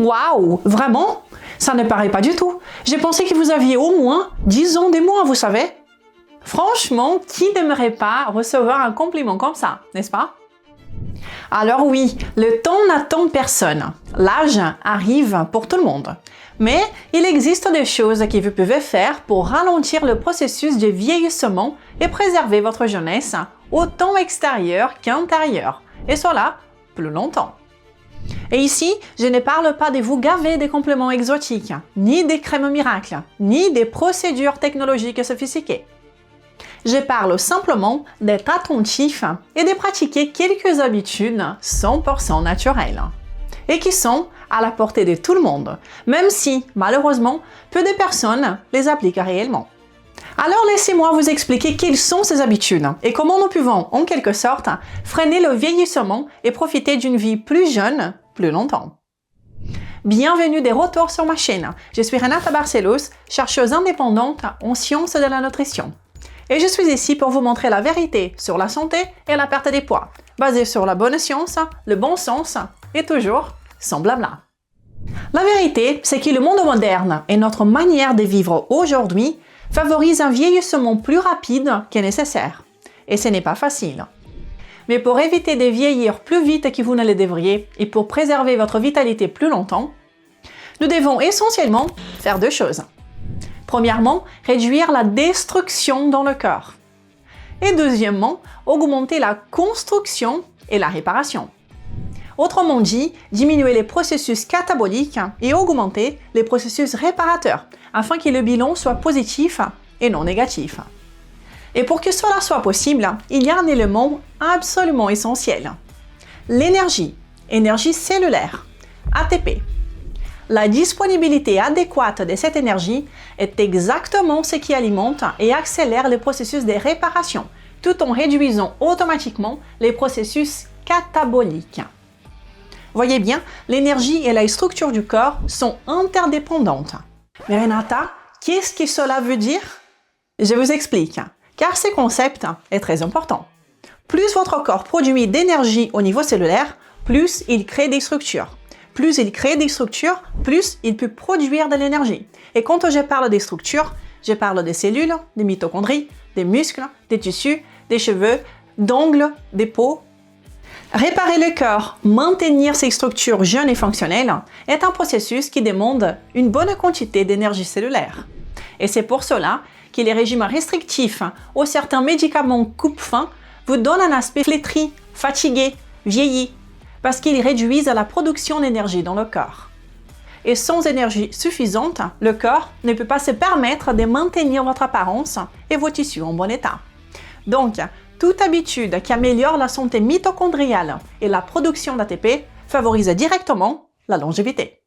Waouh, vraiment? Ça ne paraît pas du tout. J'ai pensé que vous aviez au moins 10 ans de moins, vous savez. Franchement, qui n'aimerait pas recevoir un compliment comme ça, n'est-ce pas? Alors oui, le temps n'attend personne. L'âge arrive pour tout le monde. Mais il existe des choses que vous pouvez faire pour ralentir le processus de vieillissement et préserver votre jeunesse, autant extérieure qu'intérieure, et cela plus longtemps. Et ici, je ne parle pas de vous gaver des compléments exotiques, ni des crèmes miracles, ni des procédures technologiques sophistiquées. Je parle simplement d'être attentif et de pratiquer quelques habitudes 100% naturelles et qui sont à la portée de tout le monde, même si, malheureusement, peu de personnes les appliquent réellement. Alors laissez-moi vous expliquer quelles sont ces habitudes et comment nous pouvons, en quelque sorte, freiner le vieillissement et profiter d'une vie plus jeune, plus longtemps. Bienvenue de retour sur ma chaîne. Je suis Renata Barcelos, chercheuse indépendante en sciences de la nutrition. Et je suis ici pour vous montrer la vérité sur la santé et la perte des poids, basée sur la bonne science, le bon sens et toujours sans blabla. La vérité, c'est que le monde moderne et notre manière de vivre aujourd'hui favorise un vieillissement plus rapide que nécessaire. Et ce n'est pas facile. Mais pour éviter de vieillir plus vite que vous ne le devriez et pour préserver votre vitalité plus longtemps, nous devons essentiellement faire deux choses. Premièrement, réduire la destruction dans le corps. Et deuxièmement, augmenter la construction et la réparation. Autrement dit, diminuer les processus cataboliques et augmenter les processus réparateurs afin que le bilan soit positif et non négatif. Et pour que cela soit possible, il y a un élément absolument essentiel. L'énergie, énergie cellulaire, ATP. La disponibilité adéquate de cette énergie est exactement ce qui alimente et accélère les processus de réparation, tout en réduisant automatiquement les processus cataboliques. Voyez bien, l'énergie et la structure du corps sont interdépendantes. Mais Renata, qu'est-ce que cela veut dire? Je vous explique, car ce concept est très important. Plus votre corps produit d'énergie au niveau cellulaire, plus il crée des structures. Plus il crée des structures, plus il peut produire de l'énergie. Et quand je parle des structures, je parle des cellules, des mitochondries, des muscles, des tissus, des cheveux, d'ongles, des peaux. Réparer le corps, maintenir ses structures jeunes et fonctionnelles est un processus qui demande une bonne quantité d'énergie cellulaire. Et c'est pour cela que les régimes restrictifs ou certains médicaments coupe-faim vous donnent un aspect flétri, fatigué, vieilli, parce qu'ils réduisent la production d'énergie dans le corps. Et sans énergie suffisante, le corps ne peut pas se permettre de maintenir votre apparence et vos tissus en bon état. Donc, toute habitude qui améliore la santé mitochondriale et la production d'ATP favorise directement la longévité.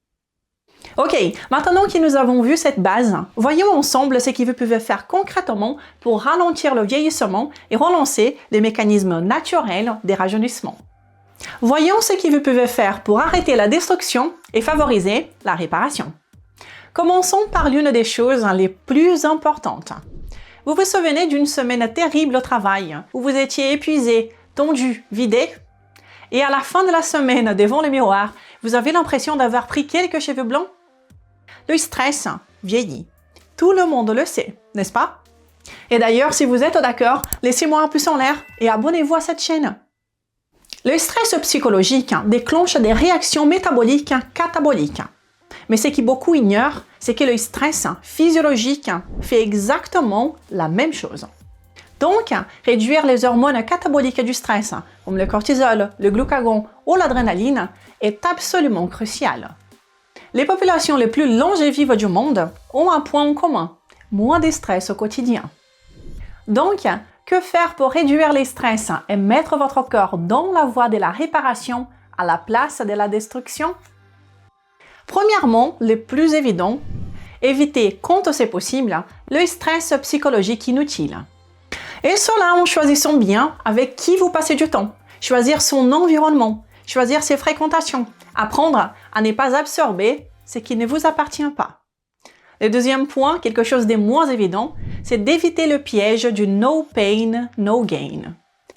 Ok, maintenant que nous avons vu cette base, voyons ensemble ce que vous pouvez faire concrètement pour ralentir le vieillissement et relancer les mécanismes naturels des rajeunissement. Voyons ce que vous pouvez faire pour arrêter la destruction et favoriser la réparation. Commençons par l'une des choses les plus importantes. Vous vous souvenez d'une semaine terrible au travail où vous étiez épuisé, tendu, vidé? Et à la fin de la semaine, devant le miroir, vous avez l'impression d'avoir pris quelques cheveux blancs? Le stress vieillit. Tout le monde le sait, n'est-ce pas? Et d'ailleurs, si vous êtes d'accord, laissez-moi un pouce en l'air et abonnez-vous à cette chaîne. Le stress psychologique déclenche des réactions métaboliques cataboliques. Mais ce que beaucoup ignorent, c'est que le stress physiologique fait exactement la même chose. Donc, réduire les hormones cataboliques du stress, comme le cortisol, le glucagon ou l'adrénaline, est absolument crucial. Les populations les plus longévives du monde ont un point en commun, moins de stress au quotidien. Donc, que faire pour réduire les stress et mettre votre corps dans la voie de la réparation à la place de la destruction? Premièrement, le plus évident, éviter quand c'est possible le stress psychologique inutile. Et cela en choisissant bien avec qui vous passez du temps, choisir son environnement, choisir ses fréquentations, apprendre à ne pas absorber ce qui ne vous appartient pas. Le deuxième point, quelque chose de moins évident, c'est d'éviter le piège du no pain, no gain.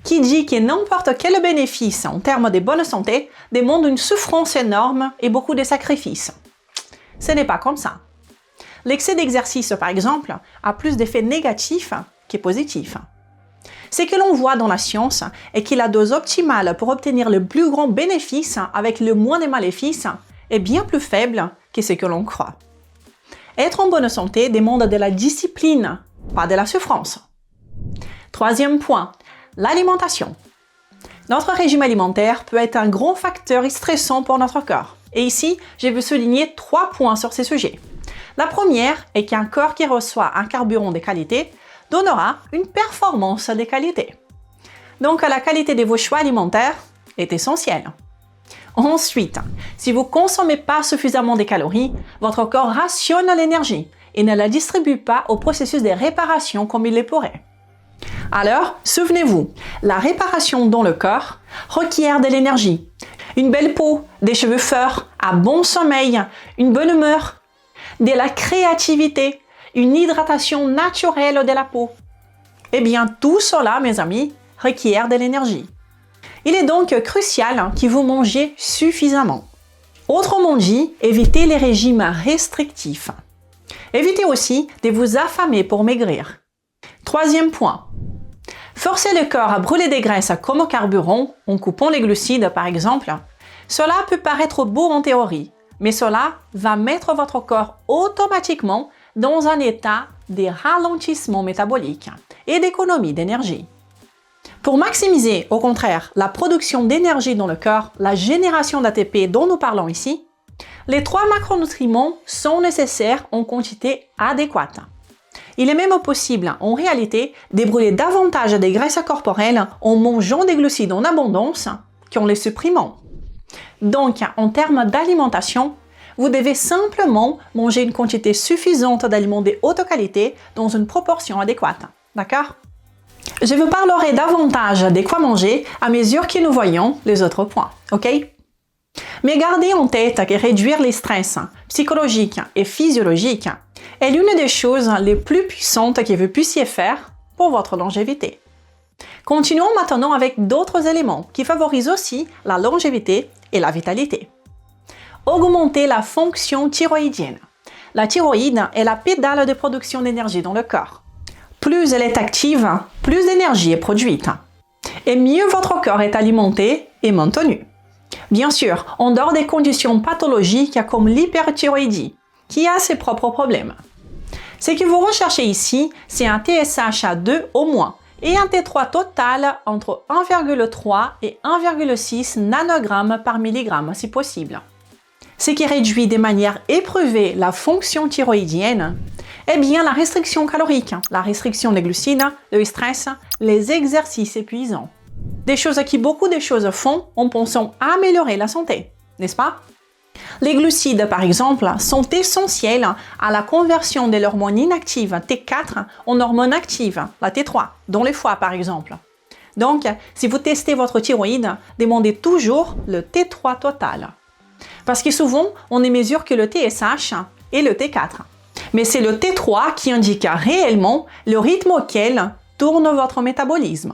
qui dit que n'importe quel bénéfice en termes de bonne santé demande une souffrance énorme et beaucoup de sacrifices. Ce n'est pas comme ça. L'excès d'exercice, par exemple, a plus d'effets négatifs que positifs. Ce que l'on voit dans la science est que la dose optimale pour obtenir le plus grand bénéfice avec le moins de maléfices est bien plus faible que ce que l'on croit. Être en bonne santé demande de la discipline, pas de la souffrance. Troisième point, l'alimentation. Notre régime alimentaire peut être un grand facteur stressant pour notre corps. Et ici, je veux souligner 3 points sur ces sujets. La première est qu'un corps qui reçoit un carburant de qualité donnera une performance de qualité. Donc, la qualité de vos choix alimentaires est essentielle. Ensuite, si vous ne consommez pas suffisamment de calories, votre corps rationne l'énergie et ne la distribue pas au processus de réparation comme il le pourrait. Alors, souvenez-vous, la réparation dans le corps requiert de l'énergie, une belle peau, des cheveux forts, un bon sommeil, une bonne humeur, de la créativité, une hydratation naturelle de la peau. Eh bien, tout cela, mes amis, requiert de l'énergie. Il est donc crucial que vous mangez suffisamment. Autrement dit, évitez les régimes restrictifs. Évitez aussi de vous affamer pour maigrir. Troisième point. Forcer le corps à brûler des graisses comme carburant, en coupant les glucides par exemple, cela peut paraître beau en théorie, mais cela va mettre votre corps automatiquement dans un état de ralentissement métabolique et d'économie d'énergie. Pour maximiser, au contraire, la production d'énergie dans le corps, la génération d'ATP dont nous parlons ici, les 3 macronutriments sont nécessaires en quantité adéquate. Il est même possible, en réalité, de brûler davantage des graisses corporelles en mangeant des glucides en abondance qu'en les supprimant. Donc, en termes d'alimentation, vous devez simplement manger une quantité suffisante d'aliments de haute qualité dans une proportion adéquate. D'accord? Je vous parlerai davantage de quoi manger à mesure que nous voyons les autres points. Ok? Mais gardez en tête que réduire les stress psychologiques et physiologiques est l'une des choses les plus puissantes que vous puissiez faire pour votre longévité. Continuons maintenant avec d'autres éléments qui favorisent aussi la longévité et la vitalité. Augmenter la fonction thyroïdienne. La thyroïde est la pédale de production d'énergie dans le corps. Plus elle est active, plus d'énergie est produite. Et mieux votre corps est alimenté et maintenu. Bien sûr, en dehors des conditions pathologiques comme l'hyperthyroïdie, qui a ses propres problèmes. Ce que vous recherchez ici, c'est un TSH à 2 au moins et un T3 total entre 1,3 et 1,6 nanogrammes par milligramme si possible. Ce qui réduit de manière éprouvée la fonction thyroïdienne est bien la restriction calorique, la restriction des glucides, le stress, les exercices épuisants. Des choses qui beaucoup de choses font en pensant améliorer la santé, n'est-ce pas? Les glucides, par exemple, sont essentiels à la conversion de l'hormone inactive T4 en hormone active, la T3, dans le foie, par exemple. Donc, si vous testez votre thyroïde, demandez toujours le T3 total. Parce que souvent, on ne mesure que le TSH et le T4. Mais c'est le T3 qui indique réellement le rythme auquel tourne votre métabolisme.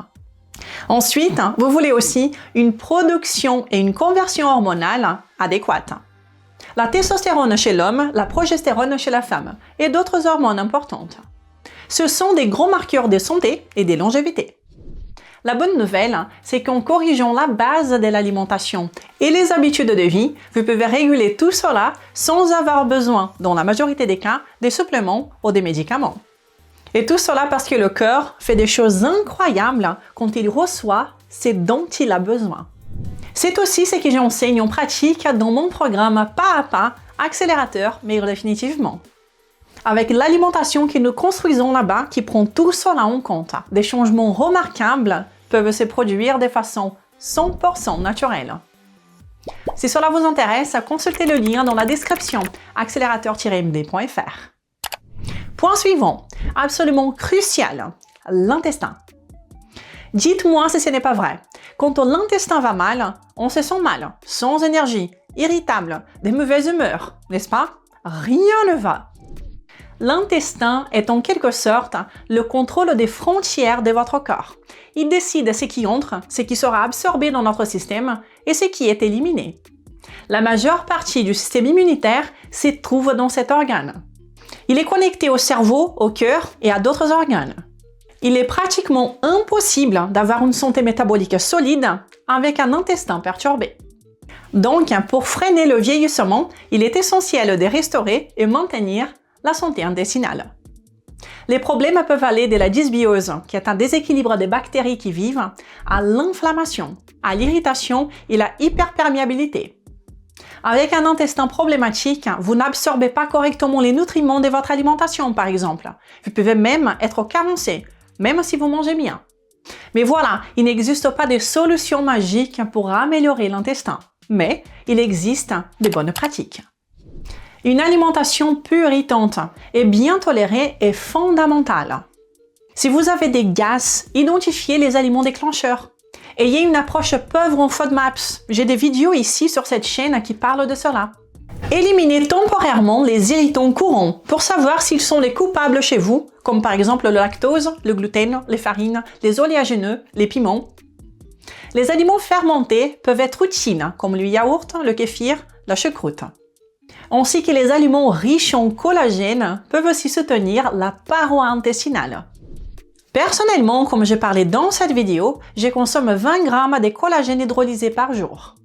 Ensuite, vous voulez aussi une production et une conversion hormonale adéquate. La testostérone chez l'homme, la progestérone chez la femme et d'autres hormones importantes. Ce sont des gros marqueurs de santé et de longévité. La bonne nouvelle, c'est qu'en corrigeant la base de l'alimentation et les habitudes de vie, vous pouvez réguler tout cela sans avoir besoin, dans la majorité des cas, des suppléments ou des médicaments. Et tout cela parce que le corps fait des choses incroyables quand il reçoit ce dont il a besoin. C'est aussi ce que j'enseigne en pratique dans mon programme pas à pas, accélérateur Maigrir définitivement. Avec l'alimentation que nous construisons là-bas qui prend tout cela en compte, des changements remarquables peuvent se produire de façon 100% naturelle. Si cela vous intéresse, consultez le lien dans la description accélérateur-md.fr. Point suivant, absolument crucial, l'intestin. Dites-moi si ce n'est pas vrai. Quand l'intestin va mal, on se sent mal, sans énergie, irritable, de mauvaise humeur, n'est-ce pas? Rien ne va. L'intestin est en quelque sorte le contrôle des frontières de votre corps. Il décide ce qui entre, ce qui sera absorbé dans notre système et ce qui est éliminé. La majeure partie du système immunitaire se trouve dans cet organe. Il est connecté au cerveau, au cœur et à d'autres organes. Il est pratiquement impossible d'avoir une santé métabolique solide avec un intestin perturbé. Donc, pour freiner le vieillissement, il est essentiel de restaurer et maintenir la santé intestinale. Les problèmes peuvent aller de la dysbiose, qui est un déséquilibre des bactéries qui vivent, à l'inflammation, à l'irritation et la hyperperméabilité. Avec un intestin problématique, vous n'absorbez pas correctement les nutriments de votre alimentation, par exemple. Vous pouvez même être carencé, même si vous mangez bien. Mais voilà, il n'existe pas de solution magique pour améliorer l'intestin. Mais il existe de bonnes pratiques. Une alimentation peu irritante et bien tolérée est fondamentale. Si vous avez des gaz, identifiez les aliments déclencheurs. Ayez une approche pauvre en FODMAPs. J'ai des vidéos ici sur cette chaîne qui parlent de cela. Éliminez temporairement les irritants courants pour savoir s'ils sont les coupables chez vous, comme par exemple le lactose, le gluten, les farines, les oléagineux, les piments. Les aliments fermentés peuvent être utiles, comme le yaourt, le kéfir, la choucroute. Ainsi que les aliments riches en collagène peuvent aussi soutenir la paroi intestinale. Personnellement, comme j'ai parlé dans cette vidéo, je consomme 20 grammes de collagène hydrolysé par jour.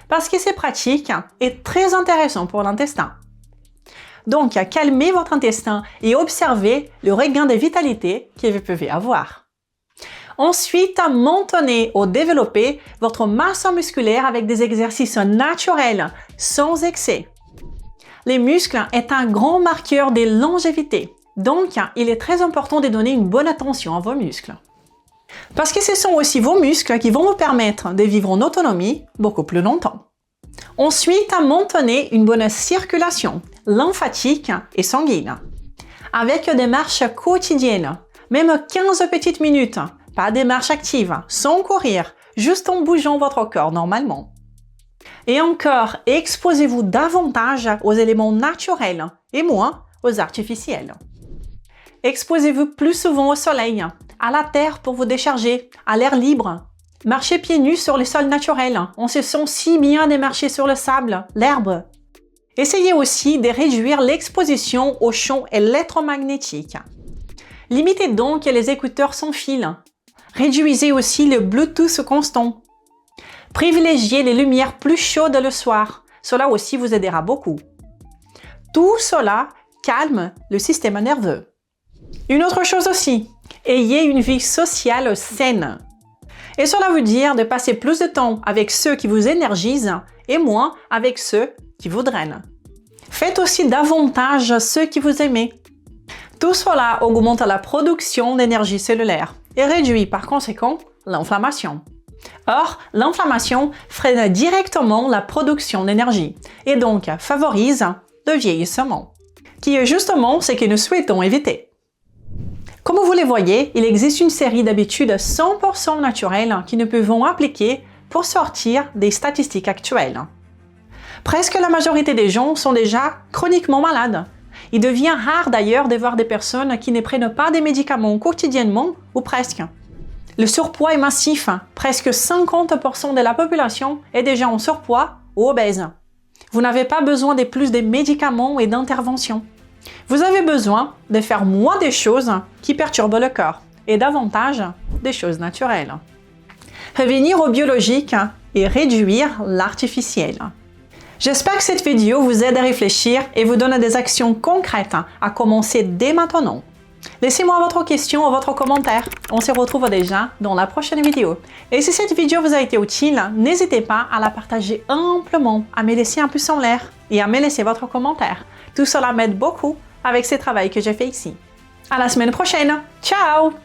Parce que c'est pratique et très intéressant pour l'intestin. Donc, calmez votre intestin et observez le regain de vitalité que vous pouvez avoir. Ensuite, maintenez ou développez votre masse musculaire avec des exercices naturels, sans excès. Les muscles est un grand marqueur de longévité, donc il est très important de donner une bonne attention à vos muscles. Parce que ce sont aussi vos muscles qui vont vous permettre de vivre en autonomie beaucoup plus longtemps. Ensuite, maintenez une bonne circulation lymphatique et sanguine, avec des marches quotidiennes, même 15 petites minutes, pas des marches actives, sans courir, juste en bougeant votre corps normalement. Et encore, exposez-vous davantage aux éléments naturels et moins aux artificiels. Exposez-vous plus souvent au soleil, à la terre pour vous décharger, à l'air libre. Marchez pieds nus sur les sols naturels. On se sent si bien de marcher sur le sable, l'herbe. Essayez aussi de réduire l'exposition aux champs électromagnétiques. Limitez donc les écouteurs sans fil. Réduisez aussi le Bluetooth constant. Privilégiez les lumières plus chaudes le soir. Cela aussi vous aidera beaucoup. Tout cela calme le système nerveux. Une autre chose aussi, ayez une vie sociale saine. Et cela veut dire de passer plus de temps avec ceux qui vous énergisent et moins avec ceux qui vous drainent. Faites aussi davantage ceux qui vous aimez. Tout cela augmente la production d'énergie cellulaire et réduit par conséquent l'inflammation. Or, l'inflammation freine directement la production d'énergie et donc favorise le vieillissement, qui est justement ce que nous souhaitons éviter. Comme vous le voyez, il existe une série d'habitudes 100% naturelles que nous pouvons appliquer pour sortir des statistiques actuelles. Presque la majorité des gens sont déjà chroniquement malades. Il devient rare d'ailleurs de voir des personnes qui ne prennent pas des médicaments quotidiennement ou presque. Le surpoids est massif, presque 50% de la population est déjà en surpoids ou obèse. Vous n'avez pas besoin de plus de médicaments et d'interventions. Vous avez besoin de faire moins des choses qui perturbent le corps et davantage des choses naturelles. Revenir au biologique et réduire l'artificiel. J'espère que cette vidéo vous aide à réfléchir et vous donne des actions concrètes à commencer dès maintenant. Laissez-moi votre question ou votre commentaire. On se retrouve déjà dans la prochaine vidéo. Et si cette vidéo vous a été utile, n'hésitez pas à la partager amplement, à me laisser un pouce en l'air et à me laisser votre commentaire. Tout cela m'aide beaucoup avec ce travail que j'ai fait ici. À la semaine prochaine. Ciao!